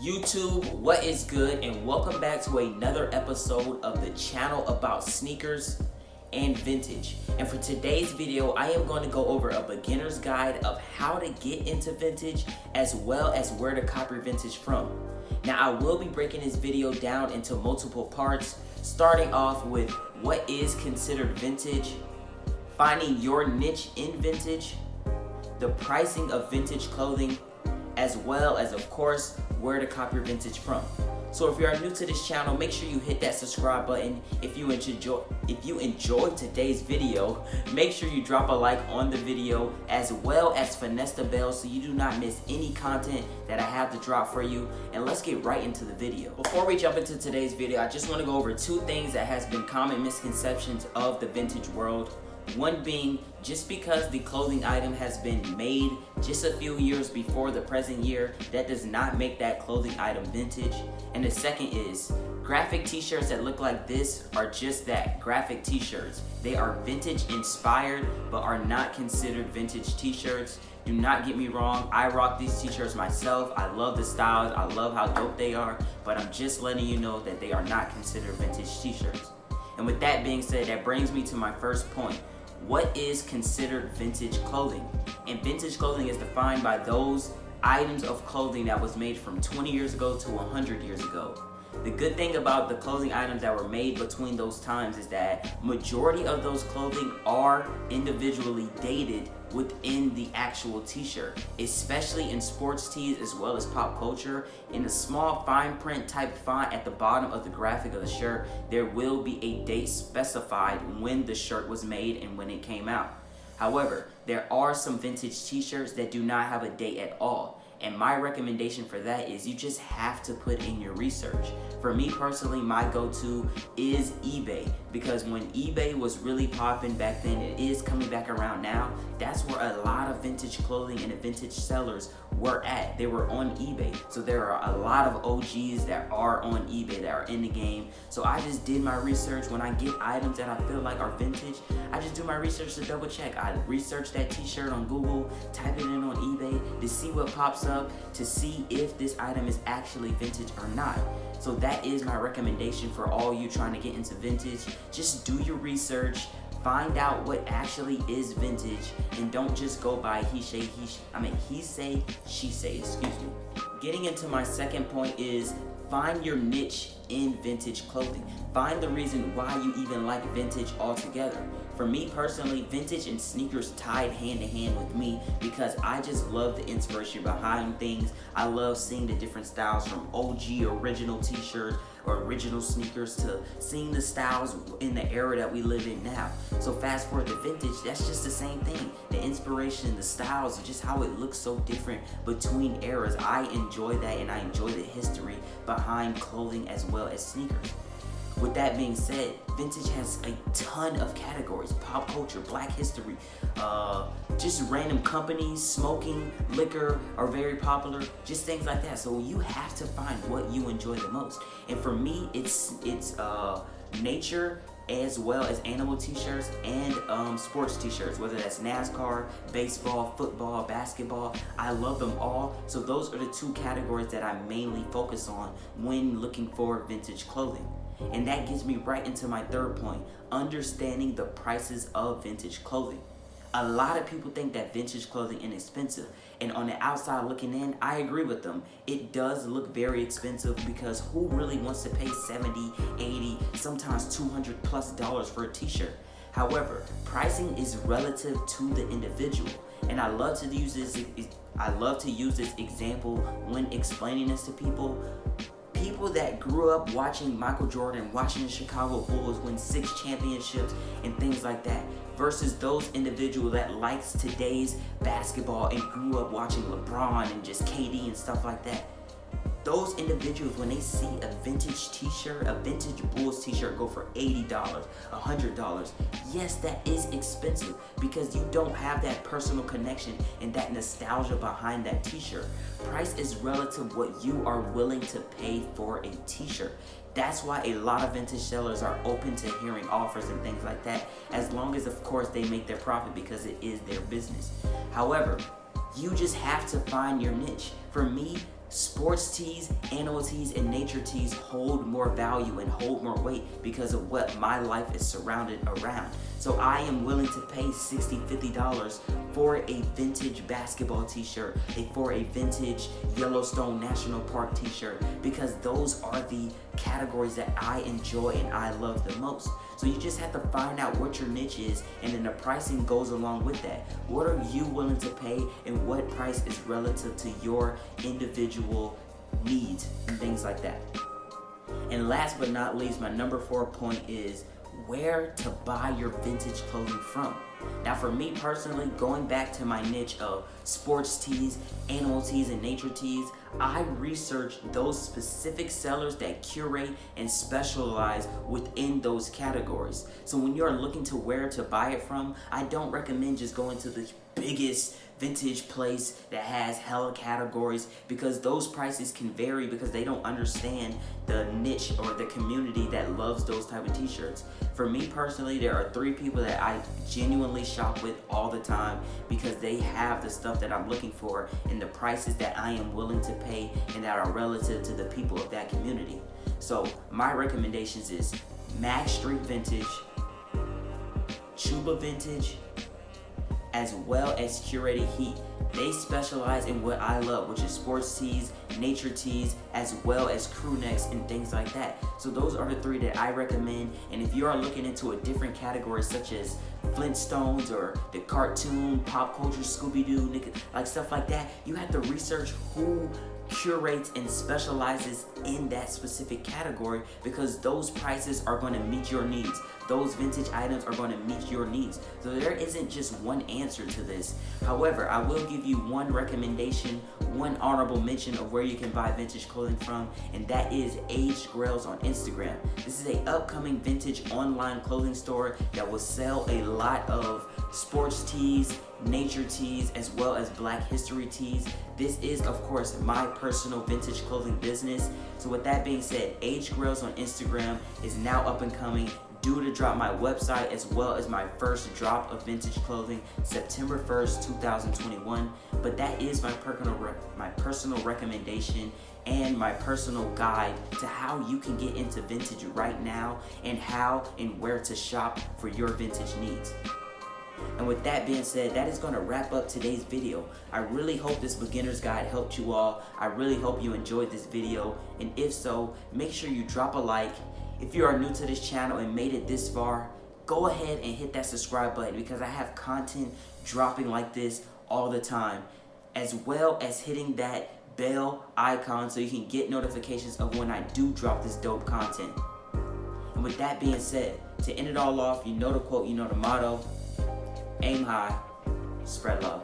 YouTube, what is good, and welcome back to another episode of the channel about sneakers and vintage. And for today's video, I am going to go over a beginner's guide of how to get into vintage as well as where to copy vintage from. Now, I will be breaking this video down into multiple parts, starting off with what is considered vintage, finding your niche in vintage, the pricing of vintage clothing, as well as, of course, where to copy your vintage from. So if you are new to this channel, make sure you hit that subscribe button. If you enjoyed today's video, make sure you drop a like on the video, as well as finesse the bell so you do not miss any content that I have to drop for you. And let's get right into the video. Before we jump into today's video, I just want to go over two things that has been common misconceptions of the vintage world. One being, just because the clothing item has been made just a few years before the present year, that does not make that clothing item vintage. And the second is, graphic t-shirts that look like this are just that, graphic t-shirts. They are vintage inspired, but are not considered vintage t-shirts. Do not get me wrong, I rock these t-shirts myself. I love the styles, I love how dope they are, but I'm just letting you know that they are not considered vintage t-shirts. And with that being said, that brings me to my first point. What is considered vintage clothing? And vintage clothing is defined by those items of clothing that was made from 20 years ago to 100 years ago. The good thing about the clothing items that were made between those times is that majority of those clothing are individually dated within the actual t-shirt, especially in sports tees as well as pop culture. In the small fine print type font at the bottom of the graphic of the shirt, there will be a date specified when the shirt was made and when it came out. However, there are some vintage t-shirts that do not have a date at all. And my recommendation for that is you just have to put in your research. For me personally, my go-to is eBay, because when eBay was really popping back then, it is coming back around now, that's where a lot of vintage clothing and the vintage sellers were at. They were on eBay. So there are a lot of OGs that are on eBay that are in the game. So I just did my research. When I get items that I feel like are vintage, I just do my research to double check. I research that t-shirt on Google, type it in on eBay to see what pops up, to see if this item is actually vintage or not. So that is my recommendation for all you trying to get into vintage. Just do your research, find out what actually is vintage, and don't just go by he say, she say, excuse me. Getting into my second point is, find your niche in vintage clothing. Find the reason why you even like vintage altogether. For me personally, vintage and sneakers tied hand in hand with me because I just love the inspiration behind things. I love seeing the different styles, from OG original t-shirts or original sneakers to seeing the styles in the era that we live in now. So fast forward to vintage, that's just the same thing. The inspiration, the styles, just how it looks so different between eras. I enjoy that, and I enjoy the history behind clothing as well as sneakers. With that being said, vintage has a ton of categories. Pop culture, black history, just random companies, smoking, liquor are very popular, just things like that. So you have to find what you enjoy the most. And for me, it's nature as well as animal t-shirts and sports t-shirts, whether that's NASCAR, baseball, football, basketball. I love them all. So those are the two categories that I mainly focus on when looking for vintage clothing. And that gets me right into my third point, understanding the prices of vintage clothing. A lot of people think that vintage clothing is inexpensive, and on the outside looking in, I agree with them. It does look very expensive, because who really wants to pay $70, $80, sometimes $200+ for a t-shirt? However, pricing is relative to the individual, and I love to use this example when explaining this to people. People that grew up watching Michael Jordan, watching the Chicago Bulls win 6 championships and things like that, versus those individuals that likes today's basketball and grew up watching LeBron and just KD and stuff like that. Those individuals, when they see a vintage t-shirt, a vintage Bulls t-shirt go for $80, $100, yes, that is expensive, because you don't have that personal connection and that nostalgia behind that t-shirt. Price is relative what you are willing to pay for a t-shirt. That's why a lot of vintage sellers are open to hearing offers and things like that, as long as, of course, they make their profit, because it is their business. However, you just have to find your niche. For me, Sports tees, animal tees, and nature tees hold more value and hold more weight because of what my life is surrounded around. So I am willing to pay $60, $50 for a vintage basketball t-shirt, for a vintage Yellowstone National Park t-shirt, because those are the categories that I enjoy and I love the most. So you just have to find out what your niche is, and then the pricing goes along with that. What are you willing to pay, and what price is relative to your individual needs and things like that. And last but not least, my number 4 point is where to buy your vintage clothing from. Now for me personally, going back to my niche of sports tees, animal tees, and nature tees, I researched those specific sellers that curate and specialize within those categories. So when you're looking to where to buy it from, I don't recommend just going to the biggest vintage place that has hella categories, because those prices can vary because they don't understand the niche or the community that loves those type of t-shirts. For me personally, there are 3 people that I genuinely shop with all the time because they have the stuff that I'm looking for and the prices that I am willing to pay and that are relative to the people of that community. So my recommendations is Max Street Vintage, Chuba Vintage, as well as Curated Heat. They specialize in what I love, which is sports tees, nature tees, as well as crew necks and things like that. So those are the 3 that I recommend. And if you are looking into a different category such as Flintstones or the cartoon, pop culture, Scooby-Doo, like stuff like that, you have to research who curates and specializes in that specific category, because those prices are going to meet your needs. Those vintage items are going to meet your needs. So there isn't just one answer to this. However, I will give you one recommendation, one honorable mention of where you can buy vintage clothing from, and that is Aged Grails on Instagram. This is an upcoming vintage online clothing store that will sell a lot of sports tees, nature tees, as well as Black history tees. This is, of course, my personal vintage clothing business. So with that being said, Aged Grails on Instagram is now up and coming, due to drop my website as well as my first drop of vintage clothing September 1st, 2021. But that is my personal recommendation and my personal guide to how you can get into vintage right now, and how and where to shop for your vintage needs. And with that being said, that is going to wrap up today's video. I really hope this beginner's guide helped you all. I really hope you enjoyed this video. And if so, make sure you drop a like. If you are new to this channel and made it this far, go ahead and hit that subscribe button, because I have content dropping like this all the time, as well as hitting that bell icon so you can get notifications of when I do drop this dope content. And with that being said, to end it all off, you know the quote, you know the motto: aim high, spread love.